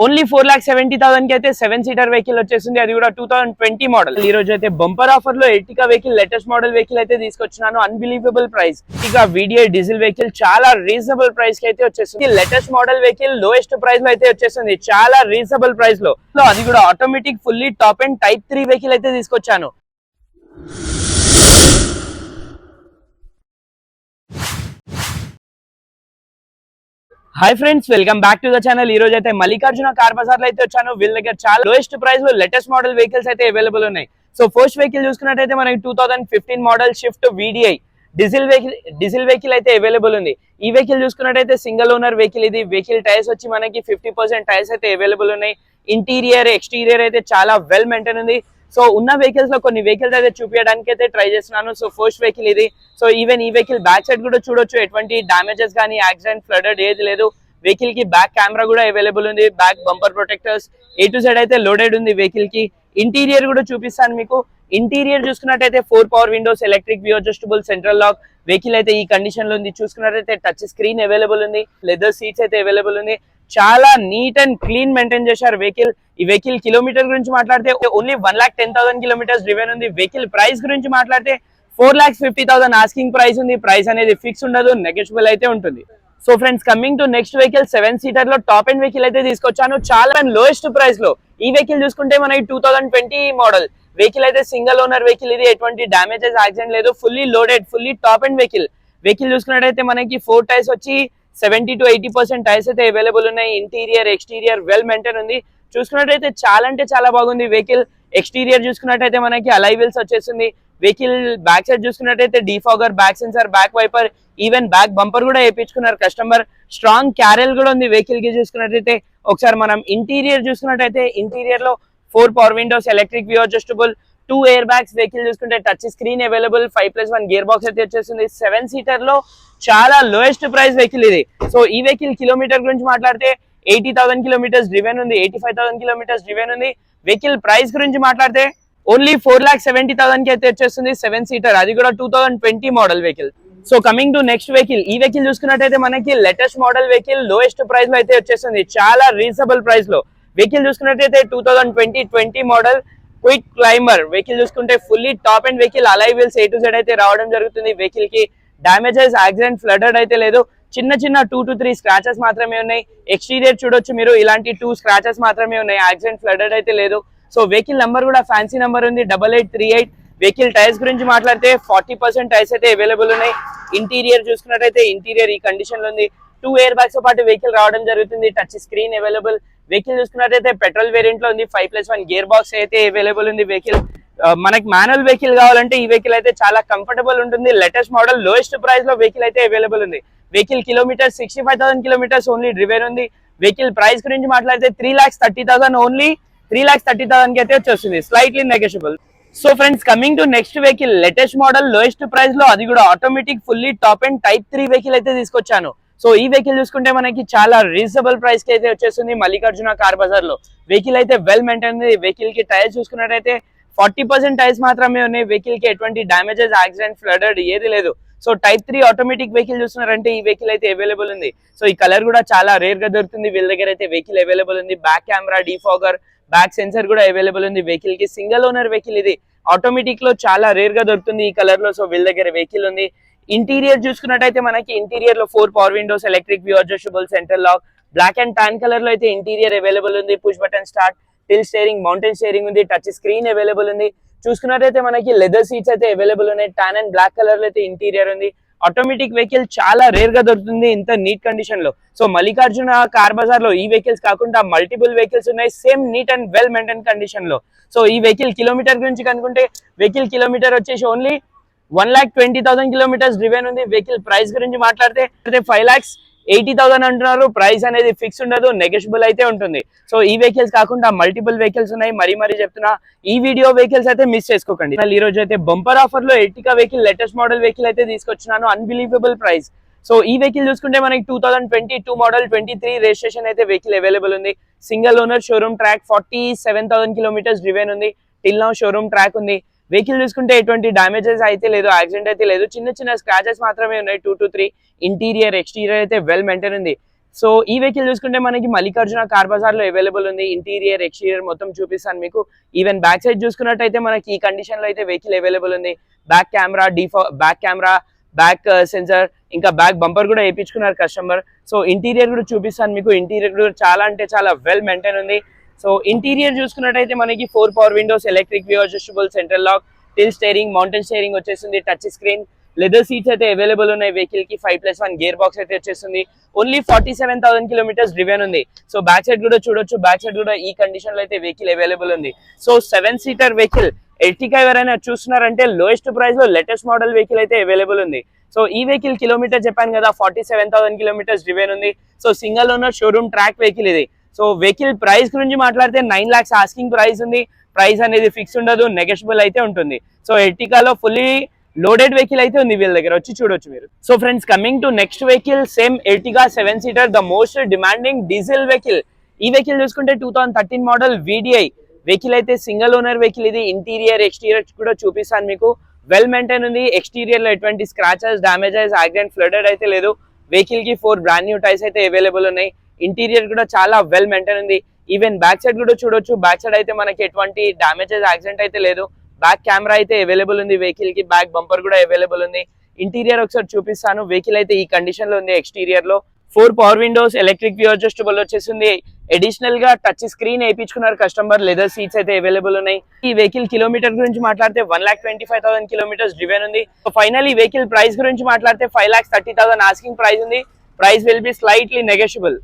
Only 4,70,000 కి అయితే 7 seater vehicle వచ్చేసింది. అది కూడా 2020 మోడల్. ఈ రోజు అయితే బంపర్ ఆఫర్ లో Ertiga vehicle latest model vehicle అయితే తీసుకొచ్చినాను. Unbelievable price. ఇక VDI డీజిల్ వెహికల్ చాలా రీజనబుల్ ప్రైస్ కి అయితే వచ్చేసింది. Latest model vehicle lowest price లో అయితే వచ్చేసింది, చాలా రీజనబుల్ ప్రైస్ లో. అది కూడా automatic fully top and type 3 vehicle అయితే తీసుకొచ్చాను. Hi friends, welcome back to the channel. ఈ రోజు అయితే మల్లికార్జున కార్ బజార్ లో అయితే వచ్చాను. వీళ్ళ దగ్గర చాలా లోయెస్ట్ ప్రైస్ లో లేటెస్ట్ మోడల్ వెహికల్స్ అయితే అవైలబుల్ ఉన్నాయి. సో ఫస్ట్ వెహికల్ చూసుకున్నట్టయితే మనకి 2015 model shift VDI diesel vehicle అయితే అవైలబుల్ ఉంది. ఈ వెహికల్ చూసుకున్నట్టయితే సింగిల్ ఓనర్ వెహికల్. ఇది వెహికల్ టైర్స్ వచ్చి మనకి 50% టైర్స్ అయితే అవైలబుల్ ఉన్నాయి. ఇంటీరియర్ ఎక్స్టీరియర్ అయితే చాలా వెల్ మెయింటైన్ ఉంది. సో ఉన్న వెహికల్స్ లో కొన్ని వెహికల్స్ అయితే చూపించడానికి అయితే ట్రై చేస్తున్నాను. సో ఫస్ట్ వెహికల్ ఇది. సో ఈవెన్ ఈ వెహికల్ బ్యాక్ సైడ్ కూడా చూడొచ్చు, ఎటువంటి డామేజెస్ కానీ యాక్సిడెంట్ ఫ్లడెడ్ ఏది లేదు. వెహికల్ కి బ్యాక్ కెమెరా కూడా అవైలబుల్ ఉంది. Back bumper protectors A to Z అయితే లోడెడ్ ఉంది వెహికల్ కి. ఇంటీరియర్ కూడా చూపిస్తాను మీకు. ఇంటీరియర్ చూసుకున్నట్టయితే 4 power windows, electric view adjustable, central lock. Vehicle అయితే ఈ కండిషన్ లో ఉంది. చూసుకున్నట్టయితే టచ్ స్క్రీన్ అవైలబుల్ ఉంది. లెదర్ సీట్స్ అయితే అవైలబుల్ ఉంది. చాలా నీట్ అండ్ క్లీన్ మెయింటైన్ చేశారు వెహికల్. ఈ వెహికల్ కిలోమీటర్ గురించి మాట్లాడితే ఓన్లీ 1,10,000 కిలోమీటర్స్ డ్రివెన్ ఉంది. వెహికల్ ప్రైస్ గురించి మాట్లాడితే 4,50,000 ఆస్కింగ్ ప్రైస్ ఉంది. ప్రైస్ అనేది ఫిక్స్ ఉండదు, నెగోషియబుల్ అయితే ఉంటుంది. So friends, coming to next vehicle 7 seater లో టాప్ అండ్ వెహికల్ అయితే తీసుకొచ్చాను, చాలా లోయెస్ట్ ప్రైస్ లో. ఈ వెహికల్ చూసుకుంటే మనకి 2020 మోడల్ వెహికల్ అయితే సింగిల్ ఓనర్ వెహికల్. ఇది ఎటువంటి డామేజెస్ యాక్సిడెంట్ లేదు. Fully loaded, fully top and vehicle. Vehicle చూసుకున్నట్టయితే మనకి 4 టైర్స్ వచ్చి 70 to 80% టైర్స్ అయితే అవైలబుల్ ఉన్నాయి. ఇంటీరియర్ ఎక్స్టీరియర్ వెల్ మెయింటైన్ ఉంది. చూసుకున్నట్టయితే చాలా అంటే చాలా బాగుంది వెహికల్. ఎక్స్టీరియర్ చూసుకున్నట్టయితే మనకి అలై వీల్స్ వచ్చేసింది. వెహికల్ బ్యాక్ సైడ్ చూసుకున్నట్టయితే defogger, back sensor, back wiper, even back bumper కూడా వేయించుకున్నారు కస్టమర్. స్ట్రాంగ్ క్యారెల్ కూడా ఉంది వెహికల్ కి. చూసుకున్నట్టయితే ఒకసారి మనం ఇంటీరియర్ చూసుకున్నట్టయితే ఇంటీరియర్ లో 4 power windows, electric view adjustable, 2 air bags. Vehicle చూసుకుంటే touch screen available. 5+1 gear box అయితే వచ్చేసింది. 7 సీటర్ లో చాలా లోయెస్ట్ ప్రైస్ వెహికల్ ఇది. సో ఈ వెహికల్ కిలోమీటర్ గురించి మాట్లాడితే 80,000 కిలోమీటర్స్ డ్రివెన్ ఉంది. 85,000 కిలోమీటర్స్ డ్రివెన్ ఉంది. వెహికల్ ప్రైస్ గురించి మాట్లాడితే ఓన్లీ 4,70,000 కి అయితే వచ్చేస్తుంది 7 సీటర్. అది కూడా 2020 model vehicle. So coming to next vehicle. ఈ వెహికల్ చూసుకున్నట్టయితే మనకి latest model vehicle lowest price లో అయితే వచ్చేస్తుంది, చాలా రీజనబుల్ ప్రైస్ లో. వెహికల్ చూసుకున్నట్టయితే 2020 మోడల్ క్విక్ క్లైంబర్ వెహికల్ చూసుకుంటే fully top and vehicle. Alai wheels A to Z అయితే రావడం జరుగుతుంది. వెహికల్ కి డామేజెస్, యాక్సిడెంట్, ఫ్లడెడ్ అయితే లేదు. చిన్న చిన్న 2 to 3 స్క్రాచెస్ మాత్రమే ఉన్నాయి. ఎక్స్టీరియర్ చూడొచ్చు మీరు, ఇలాంటి 2 స్క్రాచెస్ మాత్రమే ఉన్నాయి. యాక్సిడెంట్, ఫ్లడెడ్ అయితే లేదు. సో వెహికల్ నంబర్ కూడా ఫ్యాన్సీ నంబర్ ఉంది, 8838. వెహికల్ టైర్స్ గురించి మాట్లాడితే 40% టైర్స్ అయితే అవైలబుల్ ఉన్నాయి. ఇంటీరియర్ చూసుకున్నట్టయితే ఇంటీరియర్ ఈ కండిషన్ లో ఉంది. 2 ఎయిర్ బ్యాగ్స్ తో పాటు వెహికల్ రావడం జరుగుతుంది. Touch screen available. వెహికల్ చూసుకున్నట్టయితే పెట్రోల్ వేరియంట్ లో ఉంది. 5+1 గేర్ బాక్స్ అయితే అవైలబుల్ ఉంది వెహికల్. మనకి మాన్యువల్ వెహికల్ కావాలంటే ఈ వెహికల్ అయితే చాలా కంఫర్టబుల్ ఉంటుంది. లేటెస్ట్ మోడల్ లోయెస్ట్ ప్రైస్ లో వెహికల్ అయితే అవైలబుల్ ఉంది. Vehicle kilometer 65,000 kilometers only driven ఉంది. వెహికల్ ప్రైస్ గురించి మాట్లాడితే 3,30,000 ఓన్లీ 3,30,000 కి అయితే వచ్చేస్తుంది, slightly negotiable. So friends, coming to next vehicle latest model lowest price లో, అది కూడా automatic fully top and type 3 vehicle అయితే తీసుకొచ్చాను. సో ఈ వెహికల్ చూసుకుంటే మనకి చాలా రీజనబుల్ ప్రైస్ కి అయితే వచ్చేస్తుంది మల్లికార్జున కార్ బజార్ లో. వెహికల్ అయితే వెల్ మెయింటైన్ ఉంది. వెహికల్ కి టైర్స్ చూసుకున్నట్టయితే 40% టైర్స్ మాత్రమే ఉన్నాయి. వెహికల్ కి ఎటువంటి డామేజెస్, యాక్సిడెంట్, ఫ్లడెడ్ ఏది లేదు. సో టైప్ 3 ఆటోమేటిక్ వెహికల్ చూస్తున్నారంటే ఈ వెహికల్ అయితే అవైలబుల్ ఉంది. సో ఈ కలర్ కూడా చాలా రేర్ గా దొరుకుతుంది. వీళ్ళ దగ్గర అయితే వెహికల్ అవైలబుల్ ఉంది. Back camera, defogger, back sensor కూడా అవైలబుల్ ఉంది వెహికల్ కి. సింగిల్ ఓనర్ వెహికల్ ఇది. ఆటోమేటిక్ లో చాలా రేర్ గా దొరుకుతుంది ఈ కలర్ లో. సో వీళ్ళ దగ్గర వెహికల్ ఉంది. ఇంటీరియర్ చూసుకున్నట్టయితే మనకి ఇంటీరియర్ లో 4 power windows, electric view adjustable, central lock, black and tan colour లో అయితే ఇంటీరియర్ అవైలబుల్ ఉంది. Push button start, tilt steering, mounted steering ఉంది. టచ్ స్క్రీన్ అవైలబుల్ ఉంది. చూసుకున్నట్టయితే మనకి లెదర్ సీట్స్ అయితే అవైలబుల్ ఉన్నాయి. టాన్ అండ్ బ్లాక్ కలర్ లో అయితే ఇంటీరియర్ ఉంది. ఆటోమేటిక్ వెహికల్ చాలా రేర్ గా దొరుకుతుంది ఇంత నీట్ కండిషన్ లో. సో మల్లికార్జున కార్ బజార్ లో ఈ వెహికల్స్ కాకుండా మల్టిపుల్ వెహికల్స్ ఉన్నాయి same neat and well maintain condition లో. సో ఈ వెహికల్ కిలోమీటర్ గురించి కనుకుంటే వెహికల్ కిలోమీటర్ వచ్చేసి ఓన్లీ 1,20,000 కిలోమీటర్స్ డ్రివెన్ ఉంది. వెహికల్ ప్రైస్ గురించి మాట్లాడితే 5,80,000 అంటున్నారు. ప్రైస్ అనేది ఫిక్స్ ఉండదు, నెగోషియబుల్ అయితే ఉంటుంది. సో ఈ వెహికల్స్ కాకుండా మల్టిపుల్ వెహికల్స్ ఉన్నాయి. మరీ చెప్తున్నా, ఈ వీడియో వెహికల్స్ అయితే మిస్ చేసుకోకండి. ఈ రోజు అయితే బంపర్ ఆఫర్ లో Ertiga vehicle latest model vehicle అయితే తీసుకొచ్చినాను, అన్బిలీవబుల్ ప్రైస్. సో ఈ వెహికల్ చూసుకుంటే మనకి 2022 మోడల్ 23 రిజిస్ట్రేషన్ అయితే వెహికల్ అవైలబుల్ ఉంది. Single owner, showroom track, 47,000 kilometers driven ఉంది. టిల్ నౌ షోరూమ్ ట్రాక్ ఉంది. వెహికల్ చూసుకుంటే ఎటువంటి డామేజెస్ అయితే లేదు, యాక్సిడెంట్ అయితే లేదు. చిన్న చిన్న స్క్రాచెస్ మాత్రమే ఉన్నాయి, 2 to 3. ఇంటీరియర్ ఎక్స్టీరియర్ అయితే వెల్ మెయింటైన్ ఉంది. సో ఈ వెహికల్ చూసుకుంటే మనకి మల్లికార్జున కార్ బజార్ లో అవైలబుల్ ఉంది. ఇంటీరియర్ ఎక్స్టీరియర్ మొత్తం చూపిస్తాను మీకు. ఈవెన్ బ్యాక్ సైడ్ చూసుకున్నట్టయితే మనకి ఈ కండిషన్ లో అయితే వెహికల్ అవైలబుల్ ఉంది. Back camera, back camera, back sensor, ఇంకా బ్యాక్ బంపర్ కూడా వేయించుకున్నారు కస్టమర్. సో ఇంటీరియర్ కూడా చూపిస్తాను మీకు. ఇంటీరియర్ కూడా చాలా అంటే చాలా వెల్ మెయింటైన్ ఉంది. సో ఇంటీరియర్ చూసుకున్నట్టయితే మనకి 4 power windows, electric view adjustable, central lock, tilt steering, mounted steering వచ్చేసింది, టచ్ స్క్రీన్, లెదర్ సీట్స్ అయితే అవైలబుల్ ఉన్నాయి వెహికల్ కి. 5+1 గేర్ బాక్స్ అయితే వచ్చేస్తుంది. ఓన్లీ 47,000 కిలోమీటర్స్ డ్రివెన్ ఉంది. సో బ్యాక్ సైడ్ కూడా చూడొచ్చు. బ్యాక్ సైడ్ కూడా ఈ కండిషన్ లో అయితే వెహికల్ అవైలబుల్ ఉంది. సో 7 సీటర్ వెహికల్ ఎర్టిగా ఎవరైనా చూస్తున్నారంటే లోయెస్ట్ ప్రైస్ లో లేటెస్ట్ మోడల్ వెహికల్ అయితే అవైలబుల్ ఉంది. సో ఈ వెహికల్ కిలోమీటర్ చెప్పాను కదా, 47,000 కిలోమీటర్స్ డ్రివెన్ ఉంది. So single owner showroom track vehicle ఇది. సో వెహికల్ ప్రైస్ గురించి మాట్లాడితే 9 lakhs ఆస్కింగ్ ప్రైస్ ఉంది. ప్రైస్ అనేది ఫిక్స్ ఉండదు, నెగోషియబుల్ అయితే ఉంటుంది. సో ఎర్టిగాలో ఫుల్లీ లోడెడ్ వెహికల్ అయితే ఉంది, వీళ్ళ దగ్గర వచ్చి చూడొచ్చు మీరు. So friends, coming to next vehicle, same Ertiga 7 seater, the most demanding diesel vehicle. ఈ వెహికల్ చూసుకుంటే 2013 మోడల్ VDI వెహికల్ అయితే సింగిల్ ఓనర్ వెహికల్ ఇది. ఇంటీరియర్ ఎక్స్టీరియర్ కూడా చూపిస్తాను మీకు. వెల్ మెయింటైన్ ఉంది. ఎక్స్టీరియర్ లో ఎటువంటి స్క్రాచెస్, డామేజెస్, యాక్సిడెంట్, ఫ్లడెడ్ అయితే లేదు. వెహికల్ కి 4 బ్రాండ్ న్యూ టైర్స్ అయితే అవైలబుల్ ఉన్నాయి. ఇంటీరియర్ కూడా చాలా వెల్ మెయింటైన్ ఉంది. ఈవెన్ బ్యాక్ సైడ్ కూడా చూడొచ్చు. బ్యాక్ సైడ్ అయితే మనకి ఎటువంటి డామేజెస్, యాక్సిడెంట్ అయితే లేదు. బ్యాక్ కెమెరా అయితే అవైలబుల్ ఉంది వెహికల్ కి. బ్యాక్ బంపర్ కూడా అవైలబుల్ ఉంది. ఇంటీరియర్ ఒకసారి చూపిస్తాను. వెహికల్ అయితే ఈ కండిషన్ లో ఉంది. ఎక్స్టీరియర్ లో 4 power windows, electric view adjustable వచ్చేసింది. అడిషనల్ గా టచ్ స్క్రీన్ వేయించుకున్నారు కస్టమర్. లెదర్ సీట్స్ అయితే అవైలబుల్ ఉన్నాయి. ఈ వెహికల్ కిలోమీటర్ గురించి మాట్లాడితే 1,25,000 కిలోమీటర్స్ డ్రివెన్ ఉంది. సో ఫైనల్ ఈ వెహికల్ ప్రైస్ గురించి మాట్లాడితే 5,30,000 ఆస్కింగ్ ప్రైస్ ఉంది. Price will be slightly negotiable.